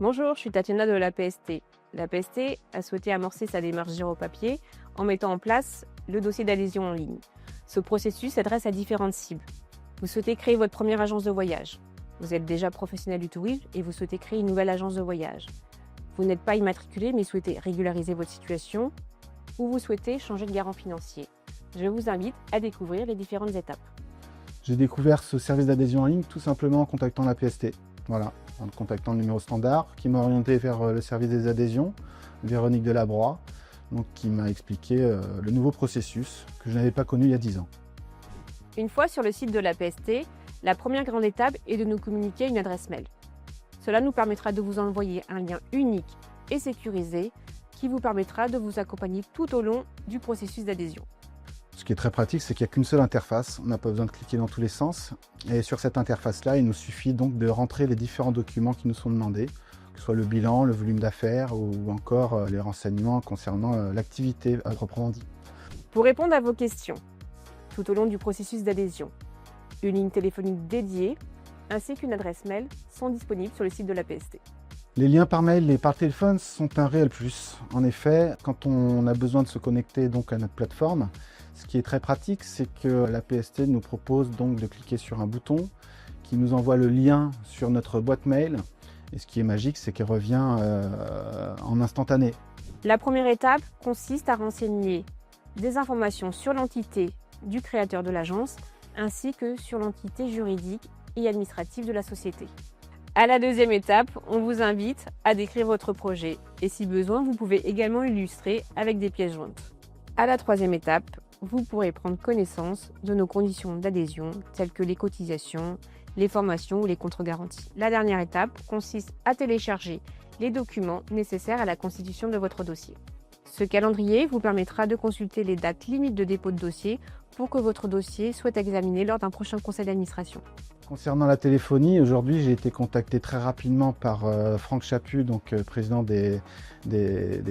Bonjour, je suis Tatiana de l'APST. L'APST a souhaité amorcer sa démarche Zéro Papier en mettant en place le dossier d'adhésion en ligne. Ce processus s'adresse à différentes cibles. Vous souhaitez créer votre première agence de voyage. Vous êtes déjà professionnel du tourisme et vous souhaitez créer une nouvelle agence de voyage. Vous n'êtes pas immatriculé mais souhaitez régulariser votre situation ou vous souhaitez changer de garant financier. Je vous invite à découvrir les différentes étapes. J'ai découvert ce service d'adhésion en ligne tout simplement en contactant l'APST. Voilà, en contactant le numéro standard qui m'a orienté vers le service des adhésions, Véronique Delabroix, donc qui m'a expliqué le nouveau processus que je n'avais pas connu il y a 10 ans. Une fois sur le site de l'APST, la première grande étape est de nous communiquer une adresse mail. Cela nous permettra de vous envoyer un lien unique et sécurisé qui vous permettra de vous accompagner tout au long du processus d'adhésion. Ce qui est très pratique, c'est qu'il n'y a qu'une seule interface, on n'a pas besoin de cliquer dans tous les sens. Et sur cette interface-là, il nous suffit donc de rentrer les différents documents qui nous sont demandés, que ce soit le bilan, le volume d'affaires ou encore les renseignements concernant l'activité à proprement dit. Pour répondre à vos questions tout au long du processus d'adhésion, une ligne téléphonique dédiée ainsi qu'une adresse mail sont disponibles sur le site de l'APST. Les liens par mail et par téléphone sont un réel plus. En effet, quand on a besoin de se connecter donc à notre plateforme, ce qui est très pratique, c'est que l'APST nous propose donc de cliquer sur un bouton qui nous envoie le lien sur notre boîte mail. Et ce qui est magique, c'est qu'il revient en instantané. La première étape consiste à renseigner des informations sur l'entité du créateur de l'agence ainsi que sur l'entité juridique et administrative de la société. À la deuxième étape, on vous invite à décrire votre projet et si besoin, vous pouvez également illustrer avec des pièces jointes. À la troisième étape, vous pourrez prendre connaissance de nos conditions d'adhésion telles que les cotisations, les formations ou les contre-garanties. La dernière étape consiste à télécharger les documents nécessaires à la constitution de votre dossier. Ce calendrier vous permettra de consulter les dates limites de dépôt de dossier pour que votre dossier soit examiné lors d'un prochain conseil d'administration. Concernant la téléphonie, aujourd'hui j'ai été contacté très rapidement par Franck Chaput, donc président des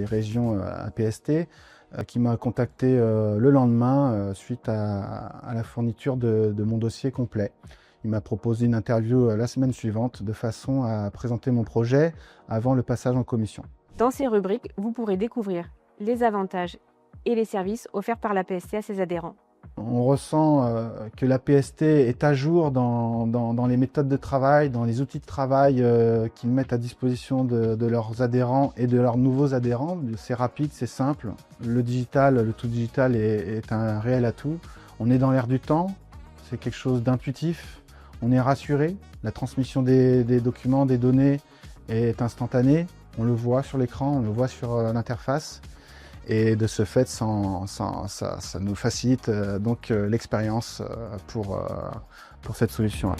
régions APST, qui m'a contacté le lendemain suite à la fourniture de mon dossier complet. Il m'a proposé une interview la semaine suivante de façon à présenter mon projet avant le passage en commission. Dans ces rubriques, vous pourrez découvrir les avantages et les services offerts par l'APST à ses adhérents. On ressent que l'APST est à jour dans les méthodes de travail, dans les outils de travail qu'ils mettent à disposition de leurs adhérents et de leurs nouveaux adhérents. C'est rapide, c'est simple. Le digital, le tout digital est un réel atout. On est dans l'air du temps, c'est quelque chose d'intuitif. On est rassuré, la transmission des documents, des données est instantanée. On le voit sur l'écran, on le voit sur l'interface. Et de ce fait, ça nous facilite donc l'expérience pour cette solution-là.